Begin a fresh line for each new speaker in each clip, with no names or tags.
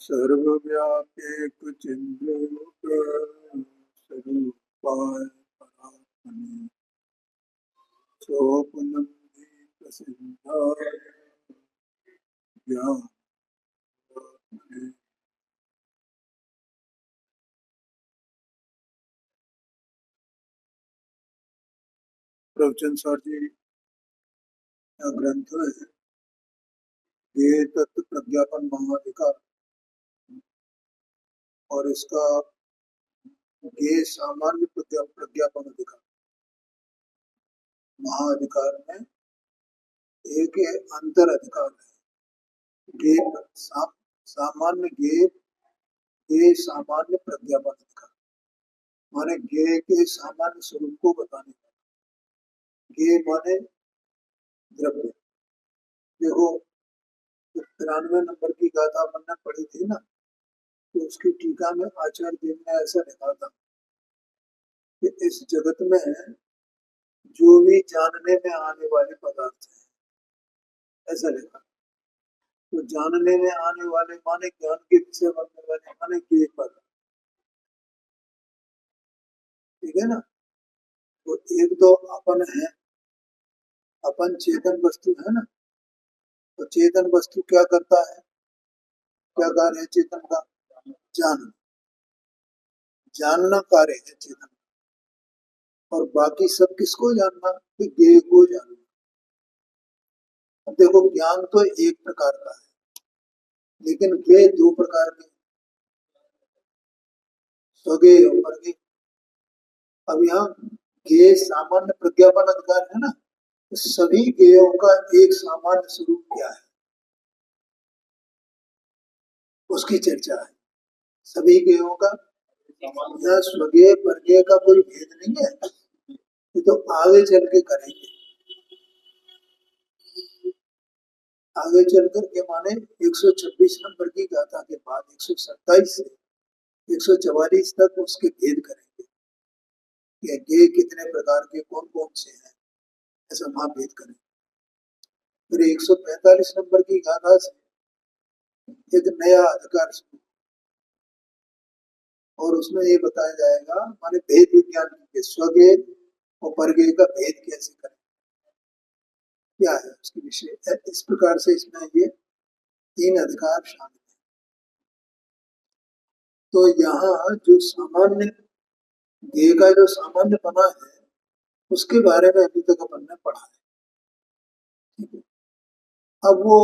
सर्वव्यापेक चिन्मयोग स्वरूपाय परात्मने सोपलब्धि प्रसिद्धाय ज्ञानात्मने। प्रवचन सर जी का ग्रंथ है ये तत्व प्रज्ञापन महाधिकार और इसका ये सामान्य प्रज्ञापन अधिकार महाअधिकार में एक अंतर अधिकार है। ये सामान्य ये सामान्य प्रज्ञापन अधिकार माने ज्ञेय के सामान्य स्वरूप को बताने का। ज्ञेय माने द्रव्य। देखो 93 नंबर की गाथा हमने पढ़ी थी ना, तो उसकी टीका में आचार्य देव ने ऐसा लिखा था कि इस जगत में जो भी जानने में आने वाले पदार्थ है, ऐसा लिखा। तो जानने में आने वाले माने ज्ञान के विषय बनने वाले माने ज्ञेय पद, ठीक है ना। तो एक तो अपन है, अपन चेतन वस्तु है ना। तो चेतन वस्तु क्या करता है, क्या कार्य है चेतन का? जानना। जानना कार्य है चेतन। और बाकी सब किसको जानना? कि ज्ञेय को जानना। अब देखो ज्ञान तो एक प्रकार का है, लेकिन वे दो प्रकार के, स्वज्ञेय और परज्ञेय। अब यहाँ ज्ञेय सामान्य प्रज्ञापन अधिकार है ना, तो सभी ज्ञेयों का एक सामान्य स्वरूप क्या है उसकी चर्चा है। सभी ज्ञेयों का यह स्वज्ञेय परज्ञेय का कोई भेद नहीं है, ये तो आगे चल के करेंगे। आगे चलकर के माने 126 नंबर की गाथा के बाद 127 से 144 तक उसके भेद करेंगे। ये ज्ञेय कितने प्रकार के, कौन कौन से हैं, ऐसा वहां भेद करेंगे। फिर 145 नंबर की गाथा से एक नया अधिकार शुरू, और उसमें ये बताया जाएगा माने भेद विज्ञान के स्वज्ञेय और परज्ञेय का भेद कैसे करें, क्या है उसके विषय। इस प्रकार से इसमें ये 3 अधिकार शामिल है। तो यहाँ जो सामान्य ज्ञेय का जो सामान्य बना है उसके बारे में अभी तक अपन ने पढ़ा है, ठीक है। अब वो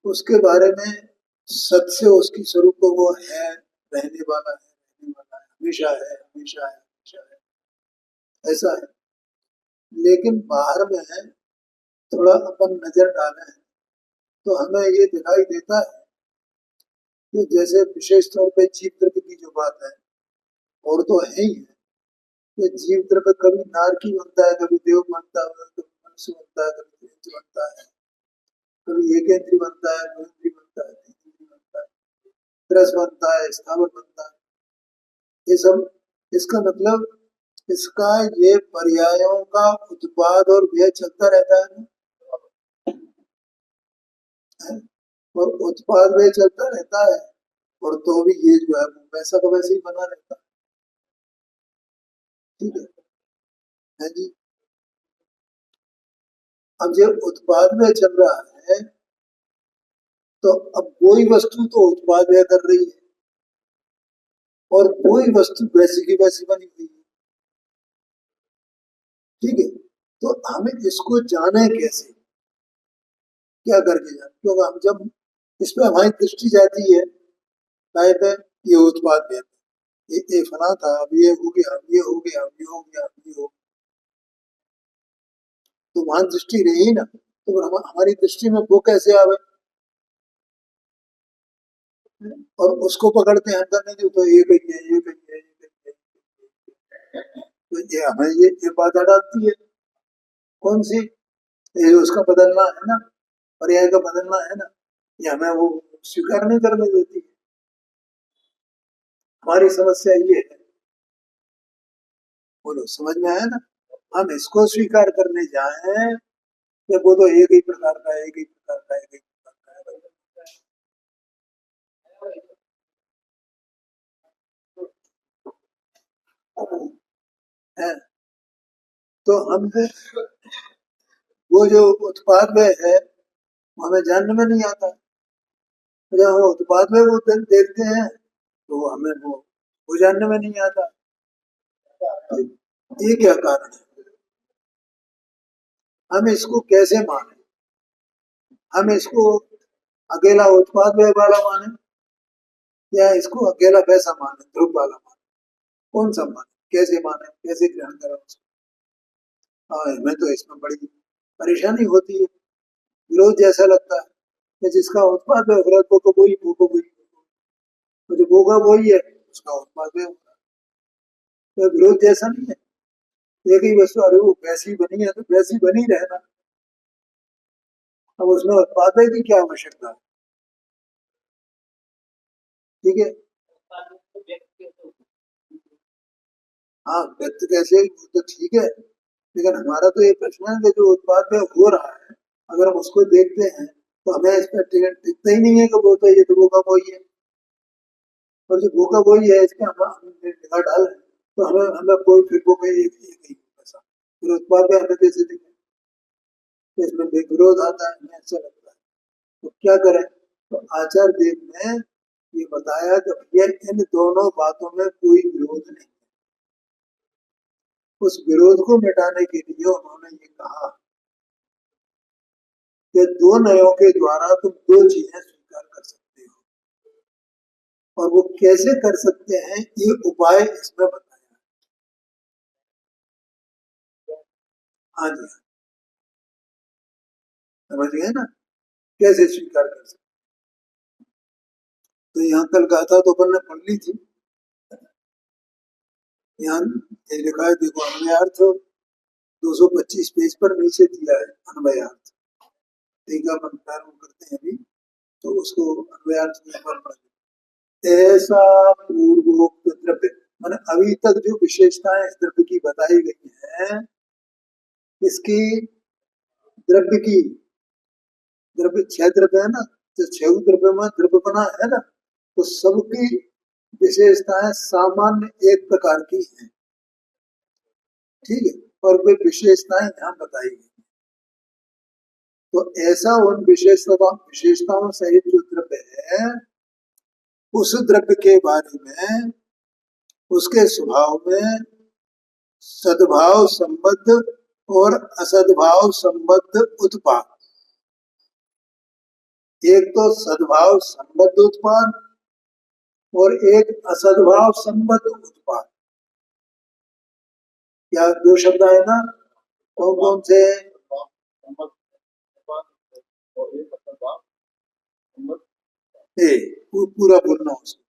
उसके बारे में सत से उसकी स्वरूप को वो है, रहने वाला है, हमेशा है, हमेशा है, हमेशा है, ऐसा है। लेकिन बाहर में है थोड़ा अपन नजर डालें तो हमें ये दिखाई देता है कि जैसे विशेष तौर पे जीव द्रव्य की जो बात है, और तो है ही है कि जीव द्रव्य कभी नारकी बनता है, कभी देव बनता है, कभी मनुष्य बनता है, कभी देव बनता है, कभी एक इंद्री बनता है, दो इंद्री बनता है, तीन इंद्री बनता है, त्रस बनता है, स्थावर बनता है। ये सब इसका मतलब इसका ये पर्यायों का उत्पाद और व्यय चलता रहता है ना, और उत्पाद व्यय चलता रहता है, और तो भी ये जो है वैसा का वैसे ही बना रहता है, ठीक है जी। अब जब उत्पाद व्यय चल रहा है तो अब कोई वस्तु तो उत्पाद व्यय कर रही है और कोई वस्तु वैसी की वैसी बनी हुई है, ठीक है। तो हमें इसको जाने कैसे, क्या करके जाने, क्योंकि हम जब इस पे हमारी दृष्टि जाती है काय पे, ये उत्पाद व्यय, ये फला था, अब ये हो गया, अब ये हो गया, अब ये हो गया, अब ये हो गया, तो वहां दृष्टि रही ना, तो हमारी दृष्टि में वो कैसे आवे, और उसको पकड़ते हैं करने की, तो ये कही है, ये कही है, ये कही है, तो ये हमें ये बाधा डालती है। कौन सी? ये उसका बदलना है ना, पर्याय का बदलना है ना, ये हमें वो स्वीकार नहीं करने देती है। हमारी समस्या ये है, बोलो समझ में आया ना। हम इसको स्वीकार करने जाए कि वो तो एक ही प्रकार का है, एक ही प्रकार का है, एक ही प्रकार का है, है। तो हमको वो जो उत्पाद में है वो हमें जानने में नहीं आता। जब हम उत्पाद में वो देखते हैं तो हमें वो जानने में नहीं आता। तो ये क्या कारण है? हम इसको कैसे माने? हम इसको अकेला उत्पाद व्यय वाला माने या इसको अकेला पैसा माने, ध्रुव वाला माने? कौन सा माने, कैसे माने, कैसे ग्रहण करें उसको? हमें तो इसमें बड़ी परेशानी होती है, विरोध जैसा लगता है कि जिसका उत्पाद व्यय हो रहा है वो वही भूखो वही, तो जो भूखा वही है उसका उत्पाद व्यय हो रहा है। तो विरोध जैसा नहीं है, एक ही वस्तु, अरे वो वैसी बनी है तो वैसी बनी रहना, अब उसमें उत्पाद व्यय की क्या आवश्यकता है? ठीक है। हाँ, व्यक्त कैसे वो तो ठीक है, लेकिन हमारा तो ये प्रश्न है कि जो उत्पाद में हो रहा है अगर हम उसको देखते हैं तो हमें इस पर दिखता ही नहीं है कि वो तो ये तो भूखा वही है, और जो भूखा वही है इसके हम हमने निगाह डाल तो हमें हमें कोई फिर वो एक ही ऐसा फिर उत्पाद में हमें कैसे दिखे? तो इसमें विरोध आता है, हमें ऐसा लगता है। तो क्या करें? तो आचार्य देव ने ये बताया कि भैया इन दोनों बातों में कोई विरोध नहीं। उस विरोध को मिटाने के लिए उन्होंने ये कहा कि दो नयों के द्वारा तुम दो चीजें स्वीकार कर सकते हो, और वो कैसे कर सकते हैं ये उपाय इसमें बताया। हाँ जी, समझ गए ना, कैसे स्वीकार कर सकते? तो यहाँ कल गाथा तो अपन ने पढ़ ली थी। यहाँ ये लिखा है, देखो, अन्वयार्थ 225 पेज पर नीचे दिया है। अन्वयार्थ टीका मन प्रारंभ करते हैं अभी, तो उसको अन्वयार्थ में एक बार पढ़। ऐसा पूर्वोक्त द्रव्य, मैंने अभी तक जो विशेषताएं इस द्रव्य की बताई गई हैं, इसकी द्रव्य की, द्रव्य छह द्रव्य है ना, तो छह द्रव्य में द्रव्य बना है ना, तो सबकी विशेषताएं सामान्य एक प्रकार की हैं। ठीक है, और वे विशेषताएं यहाँ बताई गई। तो ऐसा उन विशेषताओं सहित जो द्रव्य है, उस द्रव्य के बारे में, उसके स्वभाव में सद्भाव संबद्ध और असद्भाव संबद्ध उत्पाद, एक तो सद्भाव संबद्ध उत्पाद और एक असद्भाव संबद्ध उत्पाद। क्या दो शब्द आए ना, कौन कौन से? पूरा बोलना उसको,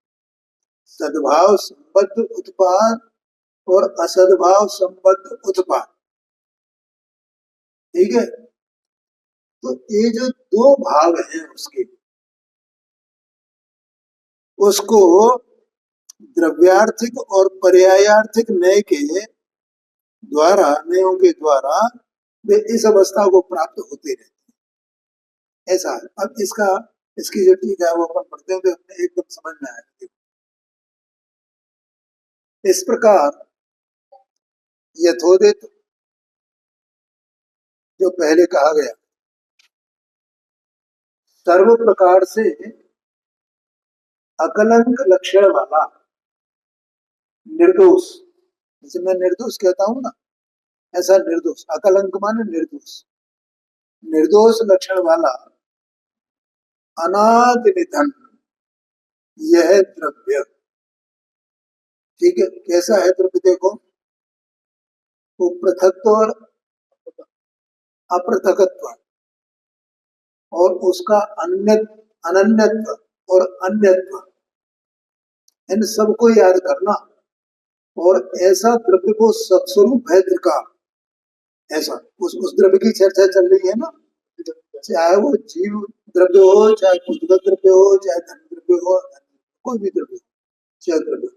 सद्भाव संबद्ध उत्पाद और असद्भाव संबद्ध उत्पाद। ठीक है, तो ये जो दो भाव हैं उसके, उसको द्रव्यार्थिक और पर्यायार्थिक नय के द्वारा, नयों के द्वारा वे इस अवस्था को प्राप्त होते रहते हैं। ऐसा है। अब इसका, इसकी जो टीका है वो अपन पढ़ते हैं तो अपने एकदम समझ में आएगा। इस प्रकार यथोदित जो पहले कहा गया, सर्व प्रकार से अकलंक लक्षण वाला निर्दोष, जैसे मैं निर्दोष कहता हूं ना, ऐसा निर्दोष, अकलंक माने निर्दोष, निर्दोष लक्षण वाला अनादि निधन यह द्रव्य। ठीक है, कैसा है द्रव्य? देखो, वो पृथकत्व और अपृथकत्व और उसका अन्य, अनन्यत्व और अन्यत्व, इन सबको याद करना। और ऐसा द्रव्य को सत्स्वरूप है त्रिकाल, ऐसा उस द्रव्य की चर्चा चल रही है ना, चाहे वो जीव द्रव्य हो, चाहे पुस्तक द्रव्य हो, चाहे धन द्रव्य हो, कोई भी द्रव्य, चाहे द्रव्य,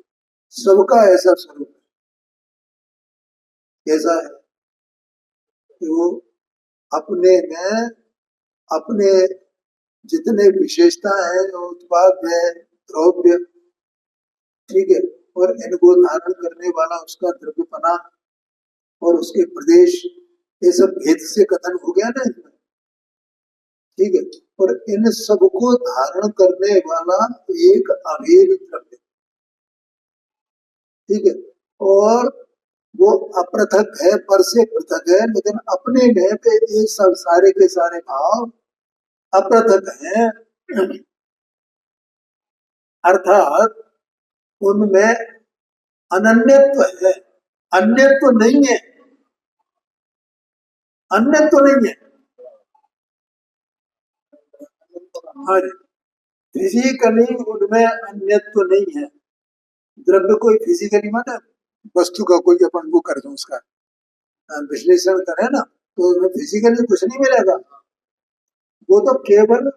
सबका ऐसा स्वरूप है। कैसा है कि वो अपने में, अपने जितने विशेषता है, जो उत्पाद है, द्रव्य, ठीक है, और इनको धारण करने वाला उसका द्रव्यपना और उसके प्रदेश, ये सब भेद से कथन हो गया ना इसमें, ठीक है। और इन सबको धारण करने वाला एक अभेद द्रव्य, ठीक है, और वो अपृथक है, पर से पृथक है, लेकिन अपने में पे ये सब सारे के सारे भाव अपृथक हैं, अर्थात उनमें अनन्यत्व है, अन्यत्व नहीं है, अन्यत्व नहीं है। हाँ, फिजिकली उनमें अन्यत्व नहीं है। द्रव्य कोई फिजिकली माने वस्तु का कोई अपन वो कर दो, उसका विश्लेषण करें ना, तो उसमें फिजिकली कुछ नहीं मिलेगा। वो तो केवल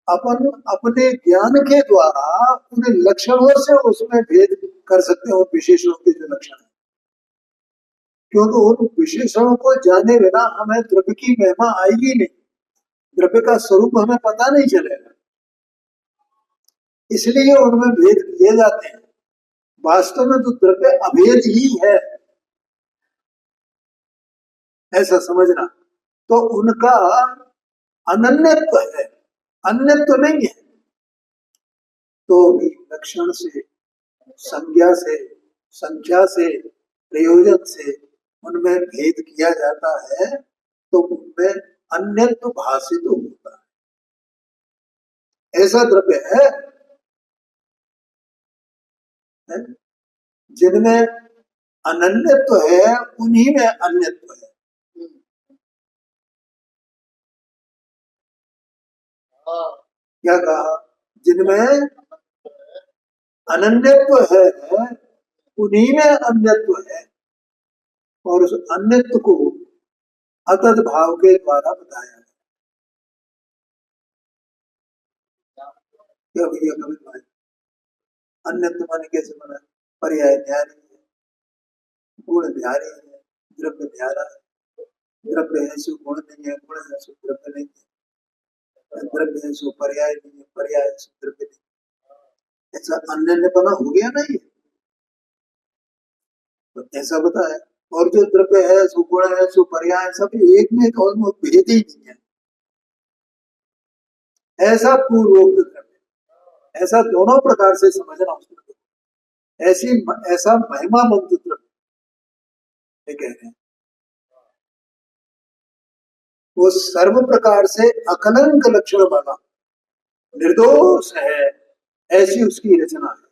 अपन अपने ज्ञान के द्वारा उन लक्षणों से उसमें भेद कर सकते हैं, उन विशेषणों के जो लक्षण है, क्योंकि उन विशेषणों को जाने बिना हमें द्रव्य की महिमा आएगी नहीं, द्रव्य का स्वरूप हमें पता नहीं चलेगा, इसलिए उनमें भेद किए जाते हैं। वास्तव में तो द्रव्य अभेद ही है, ऐसा समझना। तो उनका अनन्यत्व है, अन्यत्व नहीं है। तो भी लक्षण से, संज्ञा से, संख्या से, प्रयोजन से उनमें भेद किया जाता है, तो उनमें अन्यत्व भाषित होता है। ऐसा द्रव्य है जिनमें अनन्यत्व है, उन्हीं में अन्यत्व है। क्या कहा? जिनमें अनन्यत्व है, उन्हीं में अन्यत्व है, और उस अन्यत्व को अतद भाव के द्वारा बताया है। क्या भैया कभी भाई, अन्यत्व माने कैसे बना? पर्याय न्यारी है, गुण न्यारी है, द्रव्य न्यारा है। द्रव्य है सो गुण नहीं है, गुण है सो द्रव्य नहीं है, द्रव्य है सो पर्याय नहीं है, पर्याय है सो द्रव्य नहीं है। ऐसा अन्य बना हो गया ना ये, तो ऐसा बताया। और जो द्रव्य है सो गुण है सो पर्याय, सब एक में ऑलमोस्ट भेद ही नहीं है। ऐसा पूर्वोक्त द्रव्य, ऐसा दोनों प्रकार से समझना उसको, ऐसी ऐसा महिमा मंत्र द्रव्य कह रहे हैं, वो सर्व प्रकार से अकलंक लक्षण वाला निर्दोष है, ऐसी उसकी रचना है।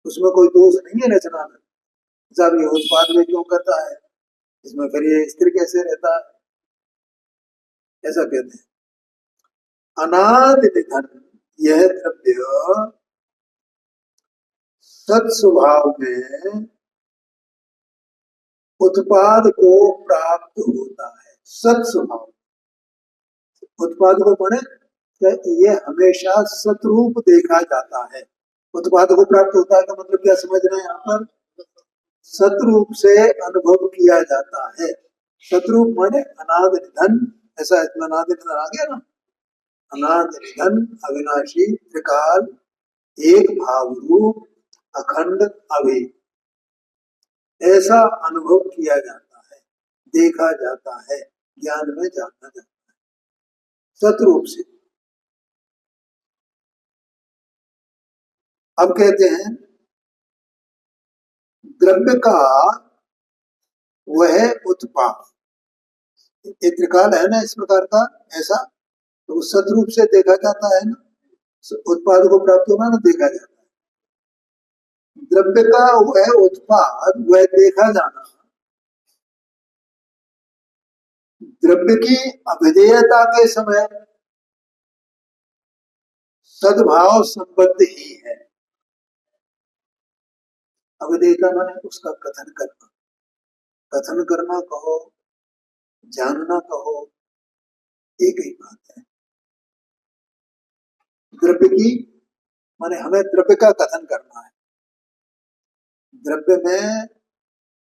उसमें कोई दोष नहीं है रचना में। सब ये उत्पाद में क्यों करता है, इसमें फिर ये स्थिर कैसे रहता है, ऐसा कहते हैं। अनादि निधन यह द्रव्य सत स्वभाव में उत्पाद को प्राप्त होता है। सत स्वभाव, उत्पाद को माने ये हमेशा सतरूप देखा जाता है। उत्पाद को प्राप्त होता है का मतलब क्या समझ रहे हैं यहाँ पर? सतरूप से अनुभव किया जाता है। सतरूप माने अनादि निधन, ऐसा इसमें अनादि निधन आ गया ना, अनादि निधन अविनाशी त्रिकाल एक भाव रूप अखंड अभेद, ऐसा अनुभव किया जाता है, देखा जाता है, ज्ञान में जाना जाता है सतरूप से। अब कहते हैं द्रव्य का वह उत्पाद, ये त्रिकाल है ना इस प्रकार का, ऐसा तो सतरूप से देखा जाता है ना, उत्पाद को प्राप्त होना ना देखा जाता है। द्रव्य का वह उत्पाद, वह देखा जाना, द्रव्य की अभिधेयता के समय सद्भाव संबद्ध ही है। अभिधेयता माने उसका कथन करना, कथन करना कहो, जानना कहो, एक ही बात है। द्रव्य की माने हमें द्रव्य का कथन करना है। द्रव्य में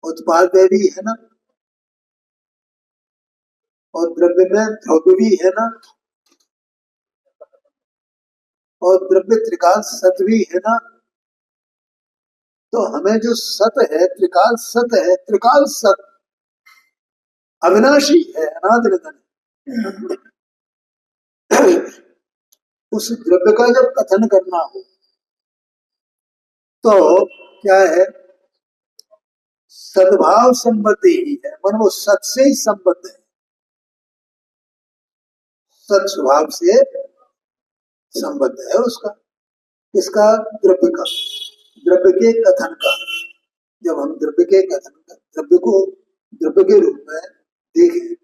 उत्पाद भी है ना, और द्रव्य में द्रव्य भी है ना, और द्रव्य त्रिकाल सत भी है ना, तो हमें जो सत है, त्रिकाल सत है, त्रिकाल सत अविनाशी है, अनादि निधन। उस द्रव्य का जब कथन करना हो तो क्या है, सद्भाव संबंधी ही है, मन वो सत से ही संबद्ध है, सत स्वभाव से संबद्ध है उसका। किसका? द्रव्य का, द्रव्य के कथन का। जब हम द्रव्य के कथन का, द्रव्य को द्रव्य के रूप में देखें,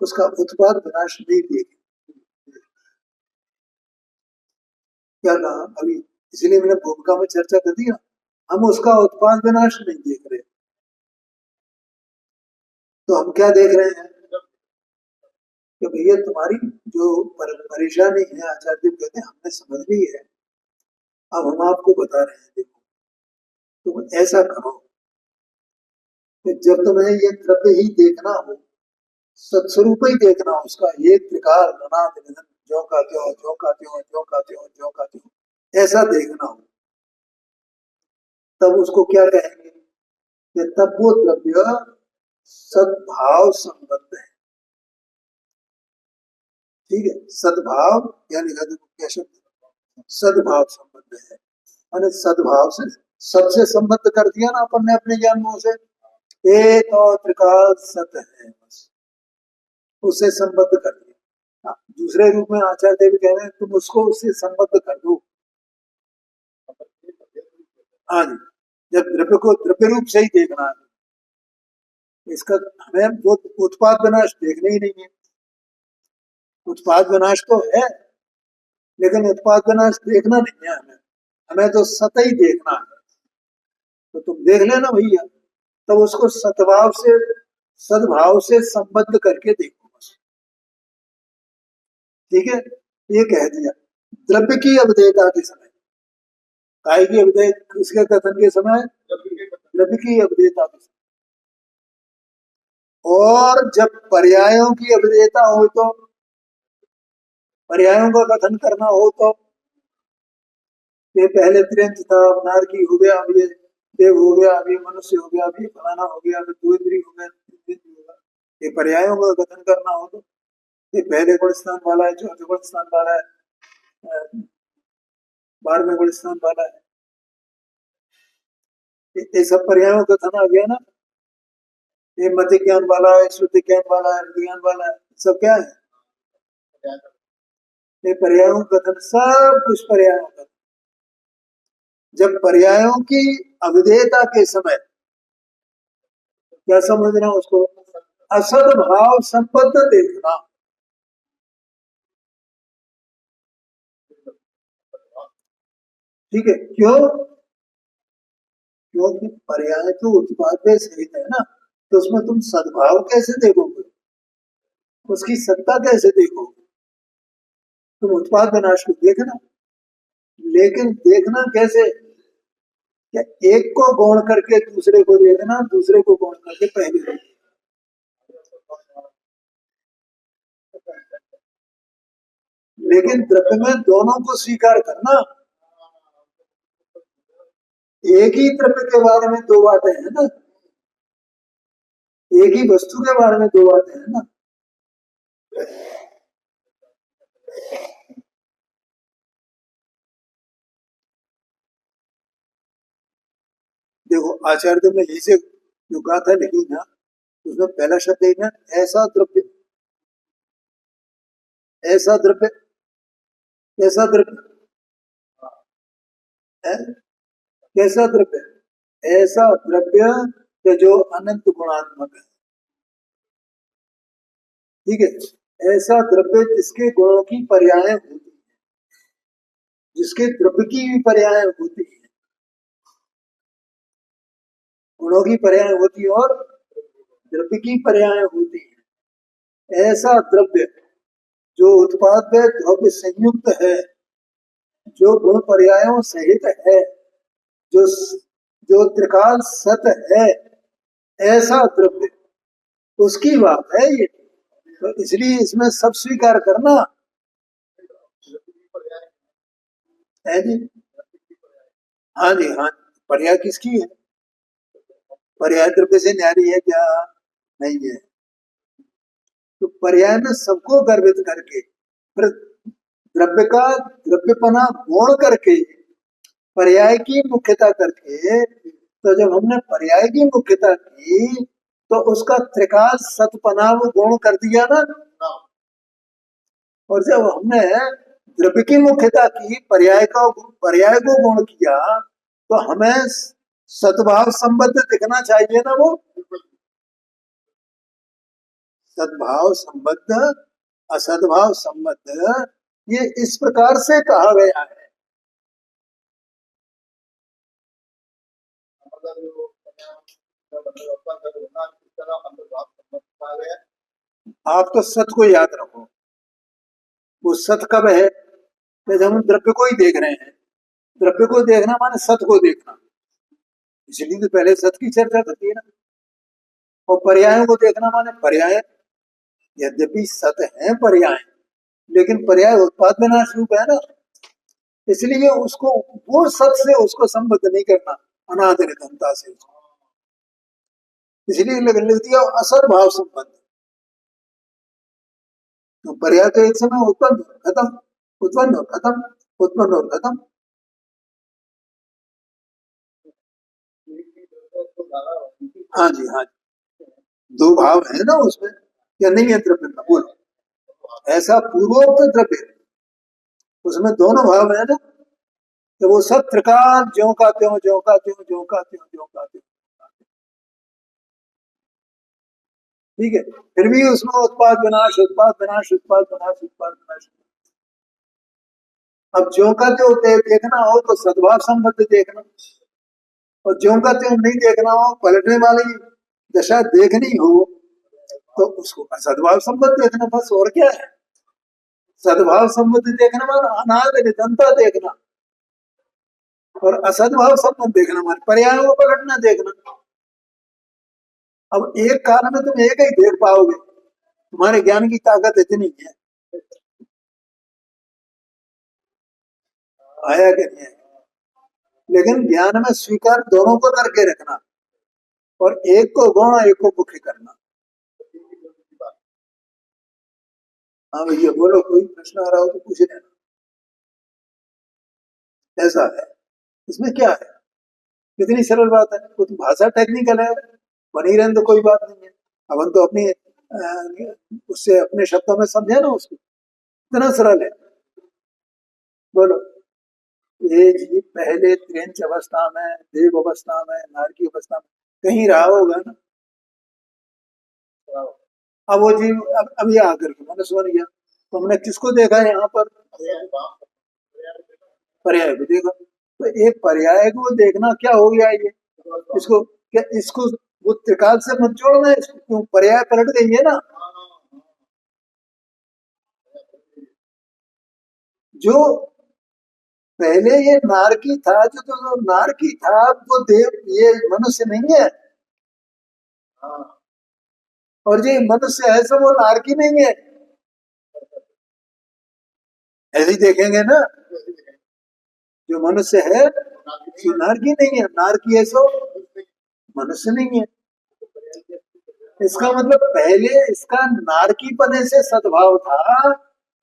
उसका उत्पाद विनाश नहीं देखें। क्या कहा अभी, इसलिए मैंने भूमिका में चर्चा कर दी ना, हम उसका उत्पाद विनाश नहीं देख रहे, तो हम क्या देख रहे हैं कि भैया तुम्हारी जो परेशानी है, आचार्य देव कहते हैं हमने समझ ली है, अब हम आपको बता रहे हैं, देखो तुम ऐसा करो कि जब तुम्हें ये द्रव्य ही देखना हो, सत्स्वरूप ही देखना हो उसका, ये त्रिकाल अनादि निधन, ज्यों का त्यों, ज्यों का त्यों, ज्यों का त्यों, ज्यों का त्यों, ऐसा देखना हो, तब उसको क्या कहेंगे कि तब वो द्रव्य सद्भाव संबद्ध है। ठीक है, सद्भाव यानी क्या शब्द, सद्भाव संबद्ध है, मैंने सद्भाव से, सबसे संबद्ध कर दिया ना अपन ने अपने ज्ञानों से, एक और त्रिकाल सत है, बस उससे संबद्ध कर दिया। दूसरे रूप में आचार्य देव कह रहे हैं तुम उसको उससे संबद्ध कर दो। हाँ जी, जब द्रव्य को द्रव्य रूप से ही देखना है, इसका हमें वो उत्पाद विनाश देखना ही नहीं है। उत्पाद विनाश तो है, लेकिन उत्पाद विनाश देखना नहीं है हमें, हमें तो सत ही देखना है। तो तुम देख लेना भैया, तब उसको सद्भाव से, सद्भाव से संबद्ध करके देखो बस। ठीक है, ये कह दिया। द्रव्य की अवधेयता के समय, काय की अवधेय, किसके कथन के समय? द्रव्य की अवधेयता के समय। और जब पर्यायों की अवधेयता हो, तो पर्यायों का कथन करना हो, तो ये पहले त्रियंत था, अब नारकी हो गया, अब ये देव हो गया, अभी मनुष्य हो गया, अभी फलाना हो गया, अभी द्विद्री हो गया, ये पर्यायों का कथन करना हो तो ये पहले गुण स्थान वाला है, चौथे गुण स्थान वाला है, 12वें गुण स्थान वाला है, ये सब पर्यायों का कथन आ गया ना। ये मति ज्ञान वाला है, श्रुति ज्ञान वाला है, ज्ञान वाला है, सब क्या है? ये पर्यायों का कथन, सब कुछ पर्यायों का। जब पर्यायों की अविधेयता के समय क्या समझना उसको? असद भाव संबद्ध देखना। ठीक है, क्यों? क्योंकि पर्याय तो उत्पाद सहित है ना, तो उसमें तुम सद्भाव कैसे देखोगे, उसकी सत्ता कैसे देखोगे? तुम उत्पाद विनाश को देखना, लेकिन देखना कैसे? क्या एक को गौण करके दूसरे को देखना, दूसरे को गौण करके पहले देखना। लेकिन द्रव्य में दोनों को स्वीकार करना, एक ही द्रव्य के बारे में दो बातें हैं ना, एक ही वस्तु के बारे में दो बातें हैं ना। देखो आचार्य ने यही से जो गाथा लिखी ना, उसमें पहला शब्द है ना, ऐसा द्रव्य, ऐसा द्रव्य, कैसा द्रव्य है, कैसा द्रव्य, ऐसा द्रव्य कि जो अनंत गुणात्मक है। ठीक है, ऐसा द्रव्य जिसके गुणों की पर्याय होती है, जिसके द्रव्य की भी पर्याय होती है, गुणों की पर्याय होती है और द्रव्य की पर्याय होती है। ऐसा द्रव्य जो उत्पाद में द्रव्य संयुक्त है, जो गुण पर्यायों सहित है, जो जो त्रिकाल सत है, ऐसा द्रव्य, उसकी बात है ये। तो इसलिए इसमें सब स्वीकार करना। है जी। हाँ जी, हाँ, पर्याय किसकी है? पर्याय द्रव्य से न्यारी है क्या? नहीं है। तो पर्याय में सबको गर्भित करके, फिर द्रव्य का द्रव्यपना गौण करके, पर्याय की मुख्यता करके, तो जब हमने पर्याय की मुख्यता की तो उसका त्रिकाल सतपना वो गौण कर दिया ना। और जब हमने द्रव्य की मुख्यता की, पर्याय को गौण किया, तो हमें सद्भाव संबद्ध दिखना चाहिए ना वो। सद्भाव संबद्ध, असद्भाव संबद्ध, ये इस प्रकार से कहा गया है। आप तो सत को याद रखो। वो सत कब है? कि जब हम द्रव्य को ही देख रहे हैं। द्रव्य को देखना माने सत को देखना, इसलिए तो पहले सत की चर्चा करती है ना। और पर्यायों को देखना माने पर्याय, यद्यपि सत है पर्याय, लेकिन पर्याय उत्पाद विनाश रूप है ना, इसलिए उसको वो सत से उसको संबद्ध नहीं करना, अनादि निधनता से, इसलिए लिख दिया असद भाव संबंध। तो पर्याय तो एक समय उत्पन्न खत्म, उत्पन्न और खत्म, उत्पन्न और खत्म। हाँ जी, हाँ जी, दो भाव है ना उसमें, या नहीं है द्रव्य में? बोलो। ऐसा पूर्वोक्त द्रव्य, उसमें दोनों भाव है ना। तो वो सब त्रिकाल ज्यों का त्यों, ज्यों का त्यों, ज्यों का त्यों, ज्यों का त्यों। ठीक है, फिर भी उसमें उत्पाद विनाश, उत्पाद विनाश, उत्पाद विनाश, उत्पाद विनाश। अब ज्यों का त्यों देखना हो तो सद्भाव संबद्ध देखना, और ज्यों का त्यों नहीं देखना हो, पलटने वाली दशा देखनी हो, तो उसको सद्भाव संबद्ध देखना, बस। और क्या है? सद्भाव संबद्ध देखना माना अनाद निधनता देखना, और असद्भाव संबंध देखना माना पर्यायों को पलटना देखना। अब एक काल में तुम एक ही देख पाओगे, तुम्हारे ज्ञान की ताकत इतनी है। आया कि नहीं है? लेकिन ज्ञान में स्वीकार दोनों को करके रखना, और एक को गौण, एक को मुख्य करना। हाँ भैया बोलो, कोई प्रश्न आ रहा हो तो पूछ लेना। ऐसा है, इसमें क्या है? कितनी सरल बात है, वो तो भाषा टेक्निकल है, बनी रहने तो कोई बात नहीं है। अब हम तो अपनी उससे अपने शब्दों में समझे ना उसको, इतना सरल है। बोलो। ये जी पहले त्रिंच अवस्था में, देव अवस्था में, नारकी अवस्था में कहीं रहा होगा ना। अब वो जीव अब ये आकर के मनुष्य बन गया, तो हमने किसको देखा है यहाँ पर? पर्याय को देखा। तो एक पर्याय को देखना क्या हो गया ये? इसको क्या, इसको वो त्रिकाल से मत जोड़ना, इसको क्यों? पर्याय पलट गई है ना। जो पहले ये नारकी था, जो नारकी था, वो देव, ये मनुष्य नहीं है। और ये मनुष्य है, सब वो नारकी नहीं है। ऐसे ही देखेंगे ना, जो मनुष्य है वो नारकी नहीं है, नारकी है सो मनुष्य नहीं है। इसका मतलब पहले इसका नारकी पने से सद्भाव था,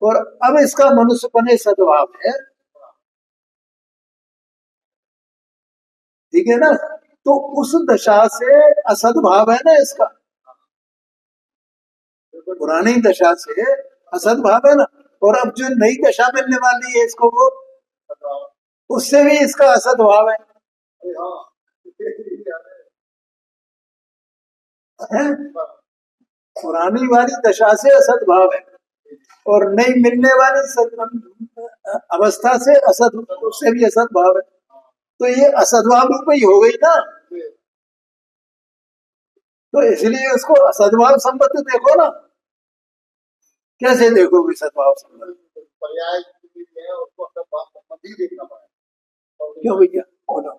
और अब इसका मनुष्य पने सद्भाव है। ठीक है ना? तो उस दशा से असद्भाव है ना इसका, पुरानी दशा से असद्भाव है ना। और अब जो नई दशा मिलने वाली है इसको, वो उससे भी इसका असद्भाव है। हैं? पुरानी वाली दशा से असद्भाव है, और नई मिलने वाली अवस्था से असद, उससे भी असद्भाव है। तो ये असद्भाव रूप ही हो गई ना। तो इसलिए उसको असद्भाव संबद्ध देखो ना। कैसे देखोगे सद्भाव संबद्ध? क्यों भैया? बोलो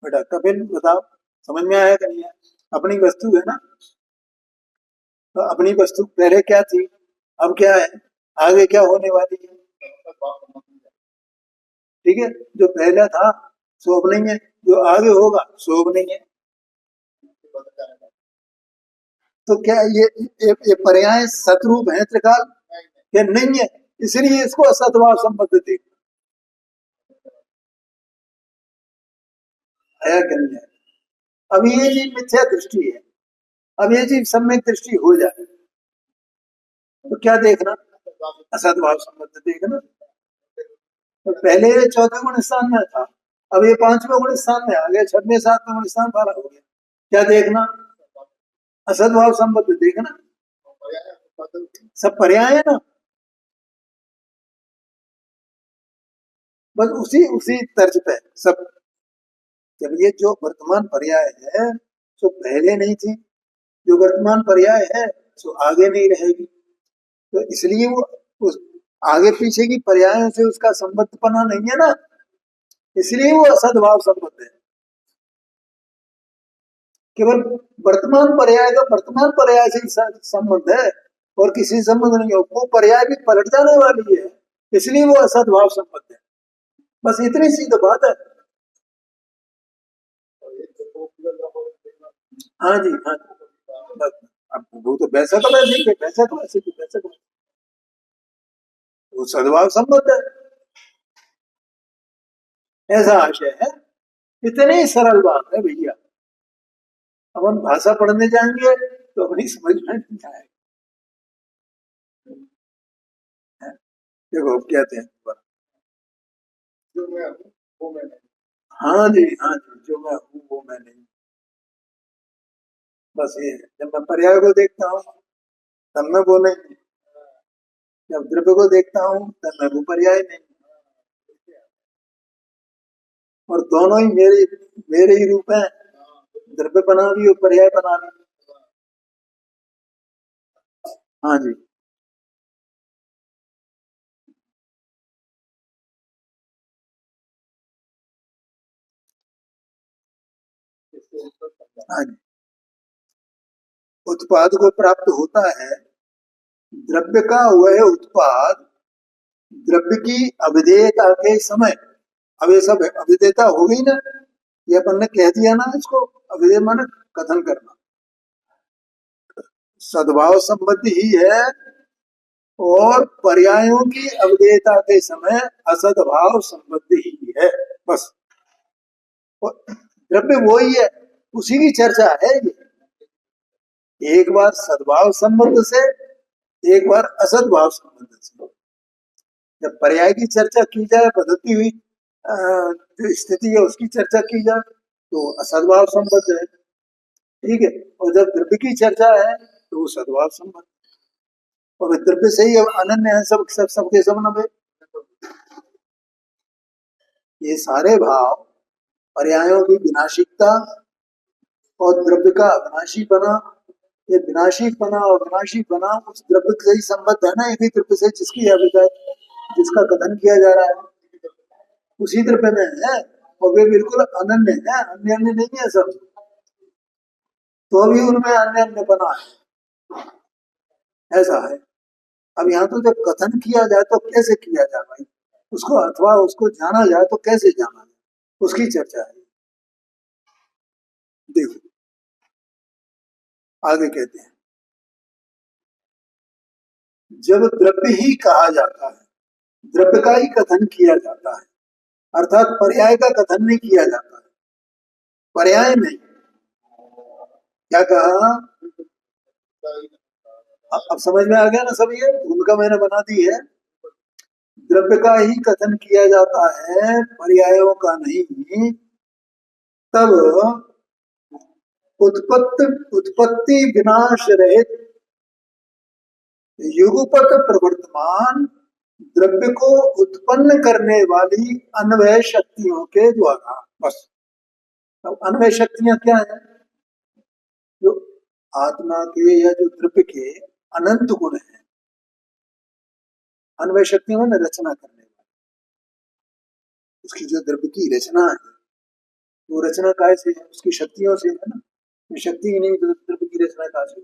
बेटा, कपिल बताओ, समझ में आया कि नहीं है? अपनी वस्तु है ना, तो अपनी वस्तु पहले क्या थी, अब क्या है, आगे क्या होने वाली है? ठीक है, जो पहले था सो अब नहीं है, जो आगे होगा सो अब नहीं है। तो क्या ये पर्याय सतरूप है त्रिकाल या नहीं है? इसलिए इसको असतभाव संबद्ध देख आया कि नहीं है। अब ये जी मिथ्या दृष्टि है, अब ये जी सम्यक दृष्टि हो जाए तो क्या देखना? असतभाव संबद्ध देखना। तो पहले ये चौथे गुण स्थान में था, अब ये पांचवें गुण स्थान में आ गया, छठवें सातवें गुण स्थान वाला हो गया। क्या देखना? असद्भाव संबद्ध देखना। सब पर्याय है ना, बस उसी उसी तर्ज पे सब। जब ये जो वर्तमान पर्याय है सो पहले नहीं थी, जो वर्तमान पर्याय है सो आगे नहीं रहेगी, तो इसलिए वो उस आगे पीछे की पर्यायों से उसका संबद्धपना नहीं है ना, इसलिए वो असद्भाव संबद्ध है। केवल वर्तमान पर्याय का वर्तमान पर्याय से संबंध है और किसी संबंध नहीं हो, वो पर्याय भी पलट जाने वाली है, इसलिए वो असद्भाव संबंध है। बस इतनी सी तो बात है। हाँ जी, हाँ जी, बस। अब वो तो वैसा तो वैसे ही, वैसा तो वैसे ही, वैसा तो वो सद्भाव संबंध है, ऐसा आशय है। इतनी सरल बात है भैया। अब हम भाषा पढ़ने जाएंगे तो अपनी समझ में नहीं आएगा। देखो कहते हैं हाँ जी, हाँ जी, जो मैं हूँ वो मैं नहीं। बस ये है, जब मैं पर्याय को देखता हूँ तब मैं वो नहीं, जब द्रव्य को देखता हूँ तब मैं वो पर्याय नहीं, और दोनों ही मेरे मेरे ही रूप हैं, द्रव्य बना भी और पर्याय बना भी। हाँ जी, हाँ जी। उत्पाद को प्राप्त होता है द्रव्य का वह उत्पाद द्रव्य की अविधेयता के समय। अब ये सब अविधेयता हो गई ना, ये अपन ने कह दिया ना इसको। अविधेय माने कथन करना, सद्भाव संबंधी ही है, और पर्यायों की अविधेयता के समय असद्भाव संबंधी ही है, बस। द्रव्य वो ही है, उसी की चर्चा है ये। एक बार सद्भाव संबंध से, एक बार असद्भाव संबंध से। जब पर्याय की चर्चा की जाए, बदलती हुई जो स्थिति है उसकी चर्चा की जाए तो असद्भाव संबंध है, ठीक है। और जब द्रव्य की चर्चा है तो वो सद्भाव संबंध, और द्रव्य से ही अनन्य है सब सब सबके सब नभे। ये सारे भाव पर्यायों की विनाशिकता और द्रव्य का अविनाशी बना, ये विनाशी बना और विनाशी बना उस द्रव्य से ही संबद्ध है ना, एक ही द्रव्य से जिसकी अभिप्राय जिसका कथन किया जा रहा है उसी द्रव्य में है, और वे बिल्कुल अनन्य है, अन्य अन्य नहीं है सब, तो भी उनमें अन्य अन्य बना है, ऐसा है। अब यहाँ तो जब कथन किया जाए तो कैसे किया जाए भाई, उसको अथवा उसको जाना जाए तो कैसे जाना जाए, उसकी चर्चा है। देखो आगे कहते हैं, जब द्रव्य ही कहा जाता है, द्रव्य का ही कथन किया जाता है, अर्थात पर्याय का कथन नहीं किया जाता है, पर्याय नहीं। क्या कहा? अब समझ में आ गया ना सब, ये भूमिका मैंने बना दी है। द्रव्य का ही कथन किया जाता है, पर्यायों का नहीं। तब उत्पत्ति विनाश रहित युगपत प्रवर्तमान द्रव्य को उत्पन्न करने वाली अन्वय शक्तियों के द्वारा, बस। अब अन्वय शक्तियां क्या है? जो आत्मा के या जो द्रव्य के अनंत गुण है, अन्वय शक्तियों में रचना करने वाली, उसकी जो द्रव्य की रचना है वो रचना काय से है? उसकी शक्तियों से है ना। शक्ति ही नहीं तो द्रव्य की रचना कहाँ से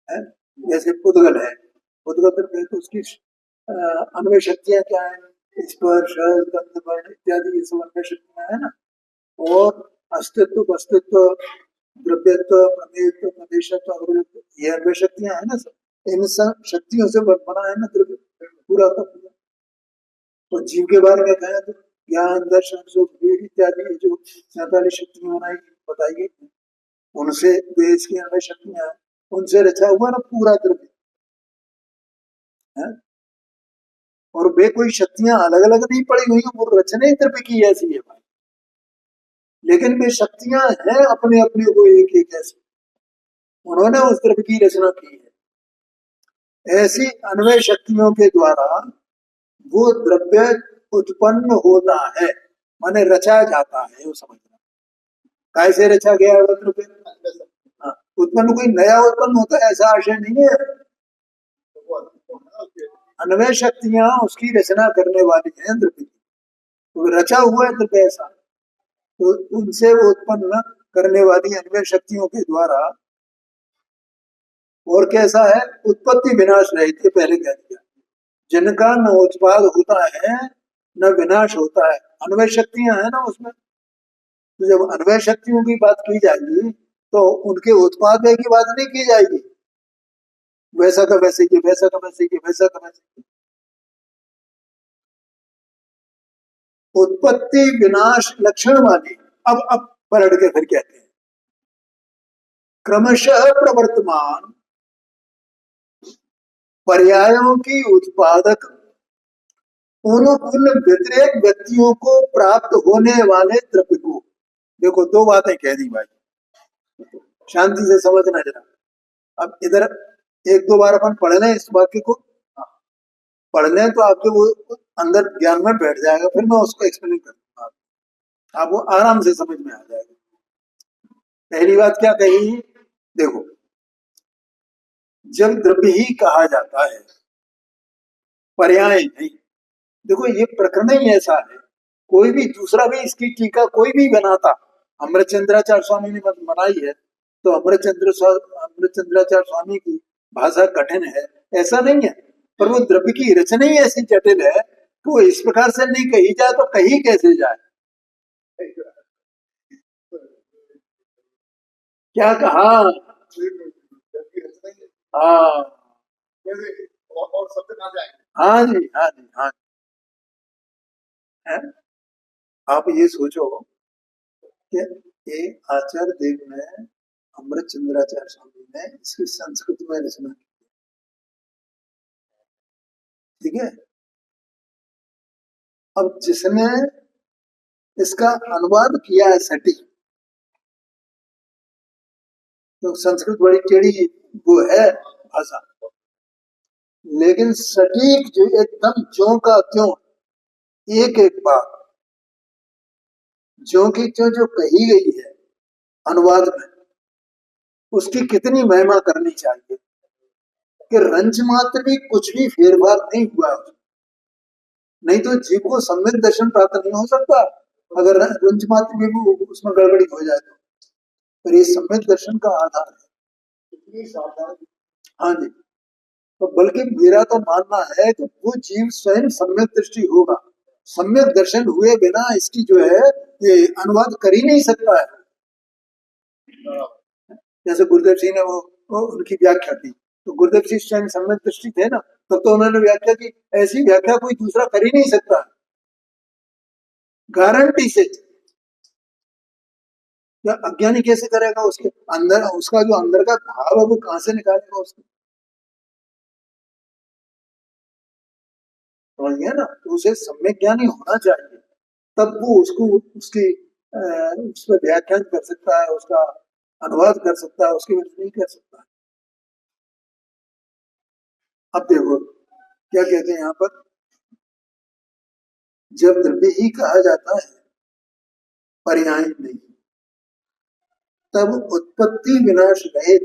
है? जैसे पुद्गल है, पुद्गल द्रव्य है तो उसकी अन्वय शक्तियां क्या है? स्पर्श गंध वर्ण इत्यादि ये सब अन्य शक्तियां है ना। और अस्तित्व अस्तित्व द्रव्यत्व प्रमेयत्व प्रदेशत्व अवरुद्धत्व ये अन्य शक्तियां है ना सब। इन सब शक्तियों से बना है ना द्रव्य पूरा का पूरा। तो जीव के बारे में कहें तो ज्ञान दर्शन सुख वेद इत्यादि जो 47 शक्तियां बनाई बताई गई उनसे वेद की अन्य शक्तियां हैं, उनसे रचा हुआ ना पूरा द्रव्य है। और वे कोई शक्तियां अलग अलग नहीं पड़ी हुई, वो रचने द्रव्य की ऐसी है भाई। लेकिन वे शक्तियां हैं अपने अपने को एक एक ऐसी, उन्होंने उस द्रव्य की रचना की है। ऐसी अन्वय शक्तियों के द्वारा वो द्रव्य उत्पन्न होता है, माने रचा जाता है। वो समझना कैसे रचा गया है वो द्रव्य। हाँ, उत्पन्न कोई नया उत्पन्न होता है ऐसा आशय नहीं है। अन्वय शक्तियां उसकी रचना करने वाली हैं द्रव्य की, तो रचा हुआ है द्रव्य ऐसा, तो उनसे वो उत्पन्न करने वाली अन्वय शक्तियों के द्वारा। और कैसा है, उत्पत्ति विनाश रहित, पहले कह दिया, जिनका न उत्पाद होता है न विनाश होता है। अन्वय शक्तियां है ना उसमें, तो जब अन्वय शक्तियों की बात की जाएगी तो उनके उत्पाद की बात नहीं की जाएगी, वैसा का वैसे की, वैसा का वैसे की, वैसा का वैसे की। उत्पत्ति विनाश लक्षण वाली अब पलट के फिर कहते हैं क्रमशः प्रवर्तमान पर्यायों की उत्पादक उन व्यतिरेक व्यक्तियों को प्राप्त होने वाले द्रव्य को। देखो दो बातें कह दी भाई, शांति से समझना जरा। अब इधर एक दो बार अपन पढ़ लें इस वाक्य को, पढ़ लें तो आपके वो अंदर ज्ञान में बैठ जाएगा, फिर मैं उसको एक्सप्लेन करूंगा, आपको आराम से समझ में आ जाएगा। पहली बात क्या कही, देखो जब द्रव्य ही कहा जाता है, पर्याय नहीं। देखो ये प्रकरण ही ऐसा है, कोई भी दूसरा भी इसकी टीका कोई भी बनाता, अमृतचंद्राचार्य स्वामी ने बनाई है, तो अमृतचंद्राचार्य स्वामी की भाषा कठिन है ऐसा नहीं है, पर वो द्रव्य की रचना ही ऐसी जटिल है कि वो इस प्रकार से नहीं कही जाए तो कही कैसे जाए। क्या कहा, हाँ
और शब्द कहाँ जाएंगे।
हाँ जी हाँ जी हाँ है? आप ये सोचो कि ये आचार्य देव ने, अमृत चंद्राचार्य स्वामी ने इसकी संस्कृत में रचना की, ठीक है। अब जिसने इसका अनुवाद किया है सटीक, तो संस्कृत बड़ी टेढ़ी वो है भाषा, लेकिन सटीक जो एकदम ज्यों का त्यों एक एक बात ज्यों की त्यों जो कही गई है अनुवाद में, उसकी कितनी महिमा करनी चाहिए कि रंच मात्र भी कुछ भी फेरफार नहीं हुआ, नहीं तो जीव को सम्यक दर्शन प्राप्त नहीं हो सकता अगर रंच मात्र भी उसमें गड़बड़ी हो जाए तो। पर ये सम्यक दर्शन का आधार है। हाँ जी, तो बल्कि मेरा तो मानना है कि वो जीव स्वयं सम्यक दृष्टि होगा, सम्यक दर्शन हुए बिना इसकी जो है ये अनुवाद कर ही नहीं सकता है। जैसे गुरुदेव सिंह ने वो उनकी व्याख्या की, तो गुरुदेव सिंह स्वयं सम्यक दृष्टि थे ना, तब तो उन्होंने व्याख्या की, ऐसी व्याख्या कोई दूसरा कर ही नहीं सकता गारंटी से। या अज्ञानी कैसे करेगा, उसके अंदर उसका जो अंदर का भाव है वो कहां से निकालेगा उसको, समझिए ना। तो उसे सम्यक ज्ञानी होना चाहिए, तब वो उसको उसकी उस पर व्याख्यान कर सकता है, उसका अनुवाद कर सकता है, उसके विरुद्ध नहीं कर सकता। अब देखो क्या कहते हैं यहाँ पर, जब द्रव्य ही कहा जाता है पर्याय नहीं, तब उत्पत्ति विनाश रहित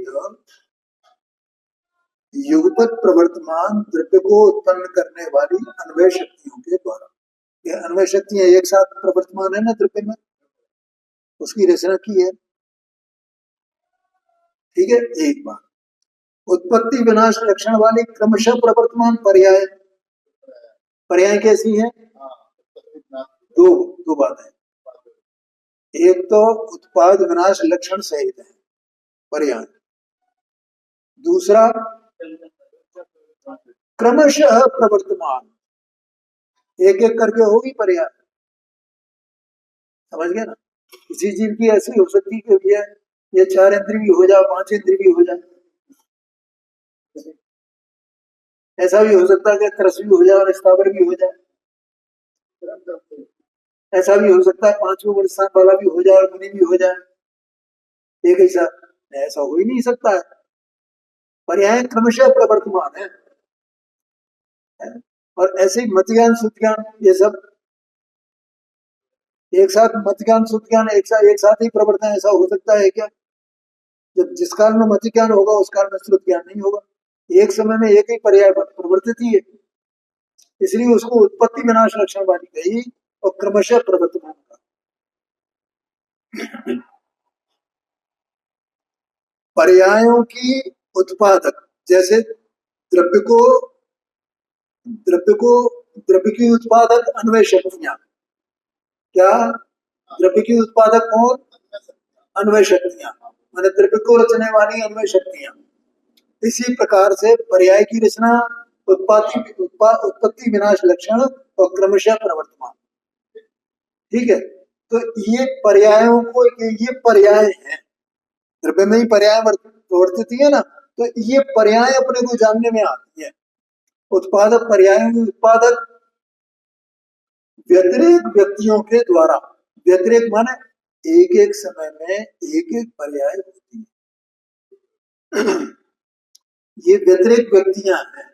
युगपत प्रवर्तमान द्रव्य को उत्पन्न करने वाली अन्वय शक्तियों के द्वारा, ये अन्वय शक्तियां एक साथ प्रवर्तमान है ना द्रव्य में, उसकी रचना की है, ठीक है। एक बात, उत्पत्ति विनाश लक्षण वाली क्रमशः प्रवर्तमान पर्याय, पर्याय कैसी है, दो दो बातें। एक तो उत्पाद विनाश लक्षण सहित है पर्याय, दूसरा क्रमशः प्रवर्तमान, एक एक करके होगी पर्याय। समझ गए ना? किसी चीज की ऐसी हो सकती है कि ये 4 इंद्रिय भी हो जाए, 5 इंद्रिय भी हो जाए, ऐसा भी हो सकता है कि तरस भी हो जाए और स्थावर भी हो जाए, ऐसा भी हो सकता है 5वें वर्ष वाला भी हो जाए और मुनि भी हो जाए, एक ही साथ। ऐसा हो ही नहीं सकता है। पर्याय क्रमशः प्रवर्तमान है। और ऐसे ही मत ज्ञान शुद्ध ज्ञान ये सब एक साथ, मत ज्ञान शुद्ध ज्ञान एक साथ ही प्रवर्तन, ऐसा हो सकता है क्या? जब जिस काल में मत ज्ञान होगा उस काल में श्रुत ज्ञान नहीं होगा। एक समय में एक ही पर्याय प्रवर्तित ही है, इसलिए उसको उत्पत्ति विनाश लक्षण वाली कही और क्रमशः प्रवर्तमान का। पर्यायों की उत्पादक, जैसे द्रव्य को द्रव्य की उत्पादक अन्वय शक्तियां, क्या द्रव्य की उत्पादक कौन? अन्वय शक्तियां, मैंने द्रव्य को रचने वाली अन्वय शक्तियां। इसी प्रकार से पर्याय की रचना, उत्पत्ति विनाश लक्षण और क्रमशः प्रवर्तमान। ठीक है, तो ये पर्यायों को, ये पर्याय हैं, द्रव्य में ही पर्याय प्रवर्तित है ना, तो ये पर्याय अपने को जानने में आती है। उत्पादक पर्यायों की उत्पादक व्यतिरेक व्यक्तियों के द्वारा, व्यतिरेक माने एक एक समय में एक एक पर्याय होती है। ये व्यतिरेक व्यक्तियां हैं,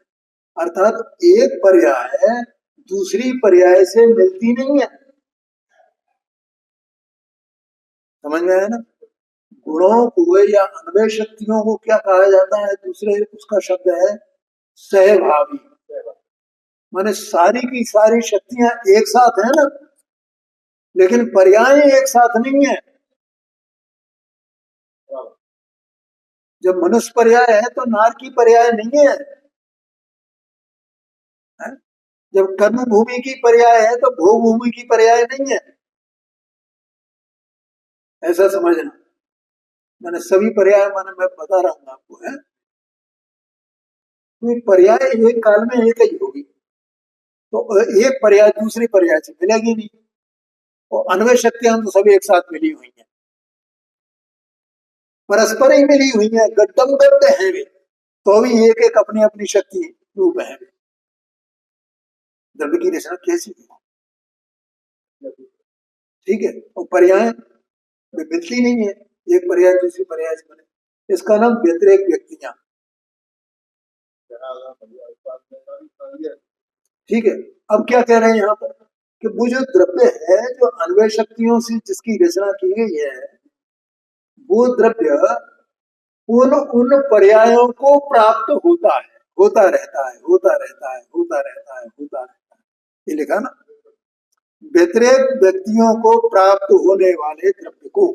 अर्थात एक पर्याय दूसरी पर्याय से मिलती नहीं है। समझ में आया ना? गुणों को या अन्वय शक्तियों को क्या कहा जाता है? दूसरे उसका शब्द है सहभावी, माने सारी की सारी शक्तियां एक साथ है ना, लेकिन पर्याय एक साथ नहीं है। जब मनुष्य पर्याय है तो नार की पर्याय नहीं है, है? जब कर्म भूमि की पर्याय है तो भोग भूमि की पर्याय नहीं है, ऐसा समझना। मैंने सभी पर्याय माने मैं बता रहा हूं आपको, है तो पर्याय एक काल में एक ही होगी, तो एक पर्याय दूसरी पर्याय से मिलेगी नहीं, और अन्वय शक्तियां तो सब एक साथ मिली हुई हैं, परस्पर ही मिली हुई हैं, गड्ढम गड्ढ है वे, तो भी एक एक अपनी अपनी शक्ति रूप है। द्रव्य की रचना कैसी है? ठीक है, और पर्याय मिलती नहीं है, एक पर्याय दूसरी पर्याय से बने, इसका नाम व्यतिरेक व्यक्तियां। ठीक है, अब क्या कह रहे हैं यहाँ पर कि वो जो द्रव्य है जो अन्वय शक्तियों से जिसकी रचना की गई है, वो द्रव्य उन उन पर्यायों को प्राप्त होता है, होता रहता है, होता रहता है, होता रहता है, होता रहता है, ये लिखा ना, व्यतिरेक व्यक्तियों को प्राप्त होने वाले द्रव्य को।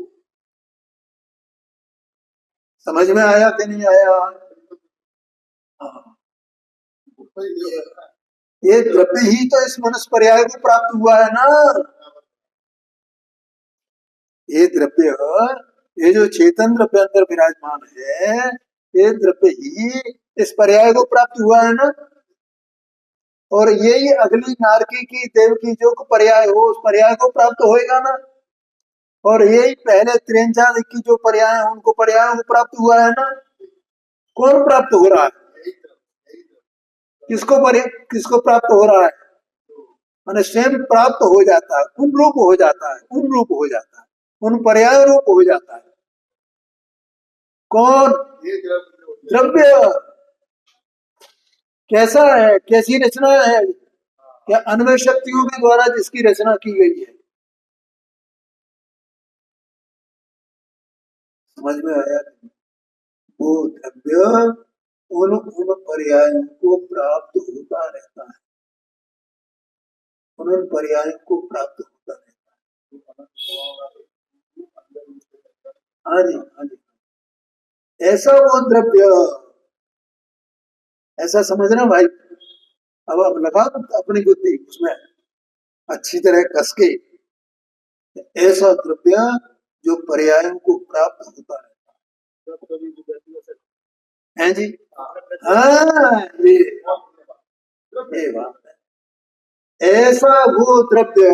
समझ में आया कि नहीं आया? हाँ, ये द्रव्य ही तो इस मनुष्य पर्याय को प्राप्त हुआ है ना। ये द्रव्य, ये जो चेतन द्रव्य अंदर विराजमान है, ये द्रव्य ही इस पर्याय को प्राप्त हुआ है ना, और यही अगली नारकी की देव की जो पर्याय हो उस पर्याय को प्राप्त होएगा ना, और यही पहले त्रिंचा की जो पर्याय है उनको पर्याय को प्राप्त हुआ है ना। कौन प्राप्त हो रहा है? किसको प्राप्त हो रहा है? माने स्वयं प्राप्त हो जाता है, उन रूप हो जाता है, उन रूप हो जाता है, उन पर्याय रूप हो जाता है। कौन? द्रव्य। कैसा है, कैसी रचना है? क्या अन्वय शक्तियों के द्वारा जिसकी रचना की गई है। समझ में आया? वो द्रव्य उन उन पर्यायों को प्राप्त होता रहता है, उन पर्यायों को प्राप्त होता रहता है। हाँ जी, हाँ जी, ऐसा वो द्रव्य, ऐसा समझना भाई। अब लगा अपनी बुद्धि उसमें, अच्छी तरह कस के, ऐसा द्रव्य जो पर्यायों को प्राप्त होता है जी। हाँ, ये बात है। ऐसा वो द्रव्य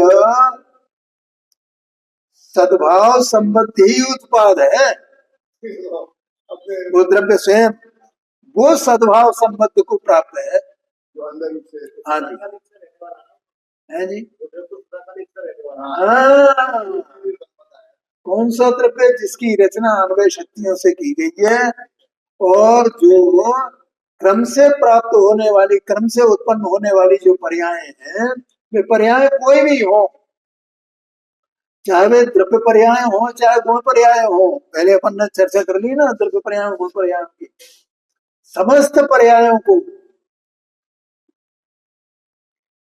सद्भाव संबंधी ही उत्पाद है। वो द्रव्य स्वयं वो सद्भाव संबंध को प्राप्त है। हाँ जी, है जी। हाँ, कौन सा द्रव्य जिसकी रचना अन्वय शक्तियों से की गई है और जो क्रम से प्राप्त होने वाली, क्रम से उत्पन्न होने वाली जो पर्याय हैं, वे पर्याय कोई भी हो, चाहे वे द्रव्य पर्याय हो चाहे गुण पर्याय हो। पहले अपन ने चर्चा कर ली ना द्रव्य पर्याय गुण पर्याय की। समस्त पर्यायों को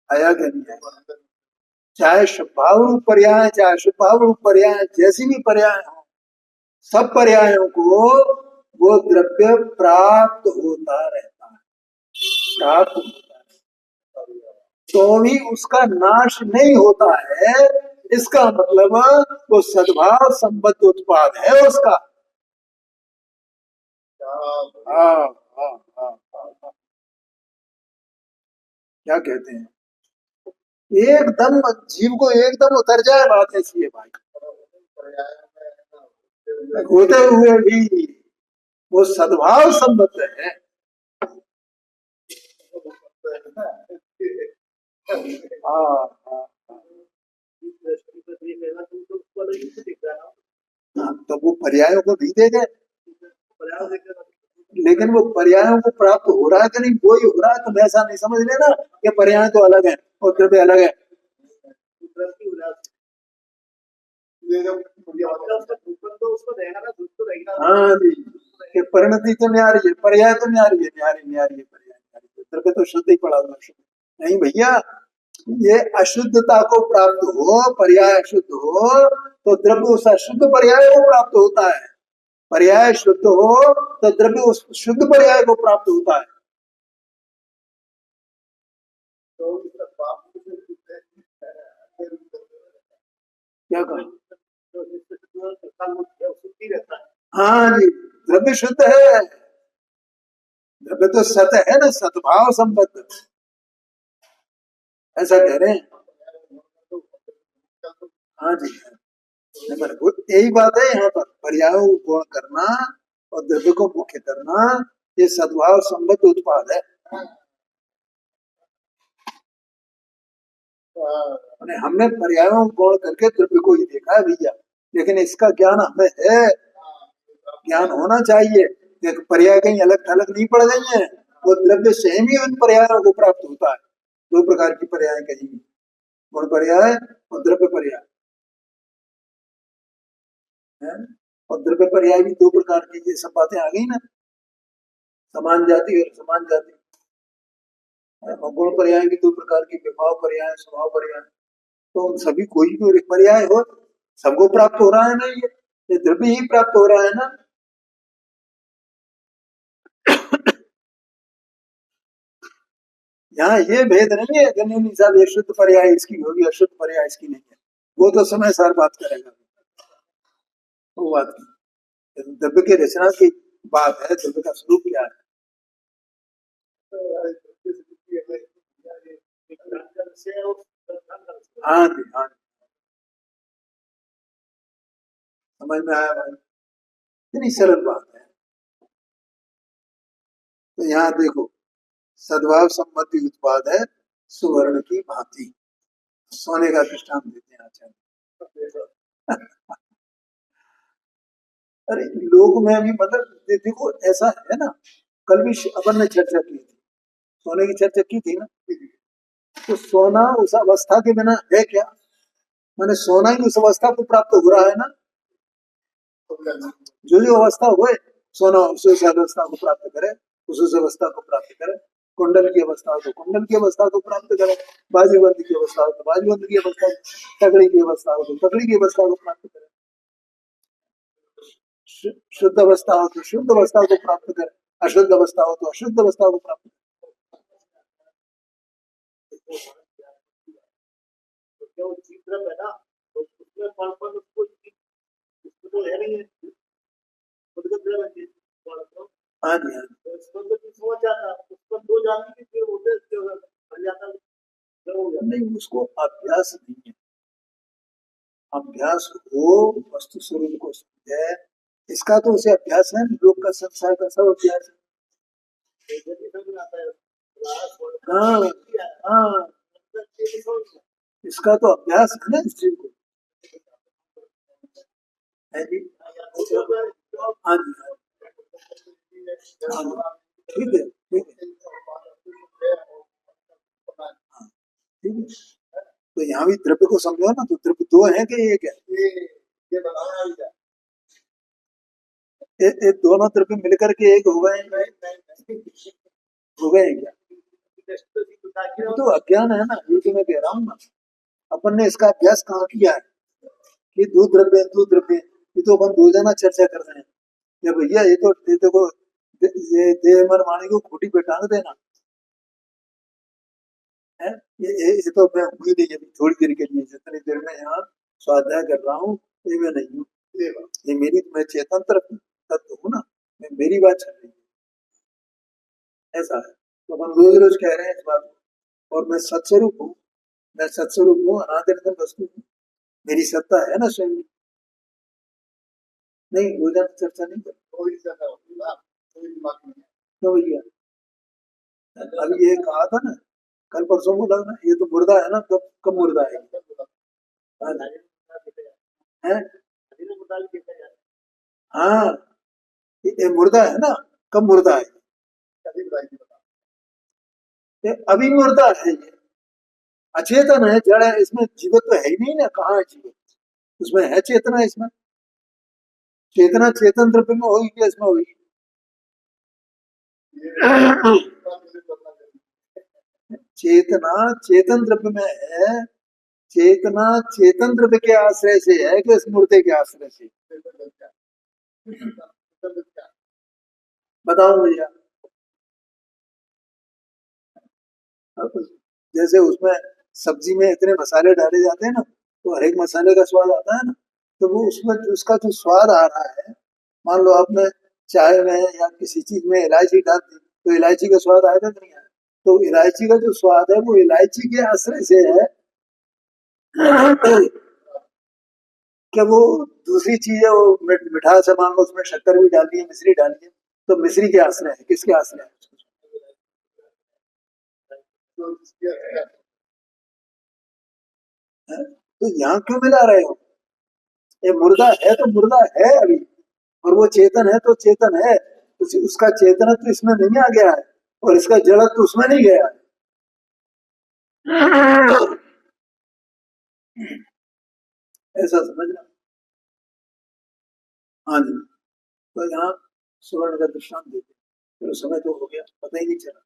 आया क्या नहीं आया, चाहे शुभाव रूप पर्याय चाहे शुभाव रूप पर्याय, जैसी भी पर्याय हो, सब पर्यायों को वो द्रव्य प्राप्त होता रहता है, प्राप्त होता है, तो भी उसका नाश नहीं होता है। इसका मतलब वो सद्भाव संबद्ध उत्पाद है उसका। हाँ हाँ हाँ हाँ, क्या कहते हैं, एकदम जीव को एकदम उतर जाए बात ऐसी है भाई। होते हुए भी वो सद्भाव संबद्ध है। हाँ हाँ हाँ, तो वो पर्यायों को नहीं देगा, लेकिन वो पर्यायों को प्राप्त हो रहा है कि नहीं, वो ही हो रहा है। तुम ऐसा नहीं समझ लेना कि पर्याय तो अलग है और द्रव्य अलग है। हाँ जी, कि परिणति तो न्यारी है, पर्याय तो न्यारी है, न्यारी न्यारी है, पर्याय न्यारी है, द्रव्य तो शुद्ध ही पड़ा हुआ शुद्ध नहीं भैया। ये अशुद्धता को प्राप्त हो, पर्याय अशुद्ध हो, तो द्रव्य उस अशुद्ध पर्याय को प्राप्त होता है। पर्याय शुद्ध हो तो द्रव्य उस शुद्ध पर्याय को प्राप्त होता है। क्या कहा, हाँ जी, द्रव्य शुद्ध है, द्रव्य तो सत है ना, सद्भाव संबद्ध, ऐसा कह रहे हैं। हाँ जी, यही बात है यहाँ पर, पर्यायों को गौण करना और द्रव्य को मुख्य करना, ये सद्भाव संबद्ध उत्पाद है। हमने पर्यायों को गौण करके द्रव्य को ही देखा है भैया, लेकिन इसका ज्ञान हमें है, ज्ञान होना चाहिए। देखो पर्याय कहीं अलग थलग नहीं पड़ गई है, वो द्रव्य स्वयं ही उन पर्यायों को प्राप्त होता है। दो प्रकार की पर्याय कहीं, गुण पर्याय और द्रव्य पर्याय है। और द्रव्य पर्याय भी दो प्रकार की, ये सब बातें आ गई ना, समान जाति और समान जाति। और गुण पर्याय भी दो प्रकार की, विभाव पर्याय स्वभाव पर्याय। तो सभी कोई भी पर्याय हो, सबको प्राप्त हो रहा है ना, ये द्रव्य ही प्राप्त हो रहा है ना। यहाँ ये भेद नहीं है कि नहीं साहब ये शुद्ध पर्याय इसकी होगी, अशुद्ध पर्याय इसकी नहीं है, वो तो समय सार बात करेगा, वो बात नहीं। द्रव्य की रचना की बात है, द्रव्य का स्वरूप क्या है। हाँ जी हाँ, समझ में आया भाई, इतनी सरल बात है। तो यहाँ देखो, सद्भाव संबंधी उत्पाद है सुवर्ण की भांति। सोने का दृष्टांत देते हैं आचार्य। अरे लोग में भी मतलब देखो ऐसा है ना, कल भी अपन ने चर्चा की थी, सोने की चर्चा की थी ना, तो सोना उस अवस्था के बिना है क्या, मैंने सोना ही उस अवस्था को प्राप्त हो रहा है ना, जो अवस्था हुए सोना उस अवस्था को प्राप्त करे, उस अवस्था को प्राप्त करे। कुंडल की अवस्था हो तो कुंडल की अवस्था को प्राप्त करे, बाजूबंद की अवस्था हो तो बाजूबंद की अवस्था, तगड़ी की अवस्था हो तो तगड़ी की अवस्था को प्राप्त करे, शुद्ध अवस्था हो तो शुद्ध अवस्था को प्राप्त करे, अशुद्ध अवस्था हो तो अशुद्ध अवस्था को प्राप्त करे। हाँ जी हाँ जी।
तो इसको तो नहीं समझ जाता, उसको दो जाति की फिर होते बन जाता, हो जाता।
नहीं, उसको अभ्यास नहीं है। अभ्यास हो, वस्तु स्वरूप को समझे, इसका तो उसे अभ्यास है। लोक का संसार का सब अभ्यास है। हाँ हाँ, इसका तो अभ्यास है ना इस चीज को। है जी। हाँ जी हाँ जी, ठीक है ठीक है। हाँ, ठीक है। तो यहाँ भी द्रव्य को समझो ना, तो द्रव्य दो है कि एक है?
ये बताना भी है।
दोनों द्रव्य मिलकर के एक हो गए, हो गए क्या? तो अज्ञान है ना, ये तो मैं कह रहा हूँ ना। अपन ने इसका अभ्यास कहाँ किया है कि दो द्रव्य दो द्रव्य, ये तो अपन दो जना चर्चा कर रहे हैं। या भैया ये तो देखो, ये देह मन वाणी को खूटी पे टांग देना है। ये तो मैं हुई नहीं अभी थोड़ी देर के लिए, जितनी देर में यहाँ स्वाध्याय कर रहा हूँ, ये मैं नहीं हूँ। ये मेरी, मैं चेतन तरफ तत्व हूँ ना, मेरी बात चल रही है। ऐसा है, तो अपन रोज रोज कह रहे हैं इस बात को। और मैं सत्स्वरूप हूँ, मैं सत्स्वरूप हूँ, अनादिर्घ्य वस्तु हूँ, मेरी सत्ता है ना स्वयं। नहीं, रोजाना चर्चा नहीं कर, तो भैया अभी ये कहा था ना, कल परसों बोला ना, ये तो मुर्दा है ना, कब कब मुर्दा है? हैं? हाँ, ये मुर्दा है ना, कब मुर्दा है? ये अभी मुर्दा है, ये अचेतन है, जड़ है, इसमें जीवत तो है ही नहीं ना, कहाँ है जीवत? उसमें है चेतना, इसमें चेतना चेतन द्रव्य में होगी क्या इसमें होगी? चेतना चेतन द्रव्य में है। चेतना चेतन द्रव्य के आश्रय से है कि इस मुर्दे के आश्रय से? बताओ भैया। अब जैसे उसमें सब्जी में इतने मसाले डाले जाते हैं ना, तो हर एक मसाले का स्वाद आता है ना। तो वो उसमें उसका जो स्वाद आ रहा है, मान लो आपने चाय में या किसी चीज में इलायची डाल दी, तो इलायची का स्वाद आएगा कि नहीं आएगा? तो इलायची का जो स्वाद है वो इलायची के आश्रय से है। क्या वो दूसरी चीज है, वो मिठास है, मान लो उसमें शक्कर भी डाली है, मिश्री डाली है, तो मिश्री के आश्रय है, किसके आश्रय है? तो यहाँ क्यों मिला रहे हो? ये मुर्दा है तो मुर्दा है अभी, और वो चेतन है तो चेतन है। उसका चेतन तो इसमें नहीं आ गया है, और इसका जड़ तो उसमें नहीं गया है। ऐसा समझना। हाँ जी। तो यहाँ सुवर्ण का दृष्टांत देते, फिर समय तो हो गया, पता ही नहीं चला।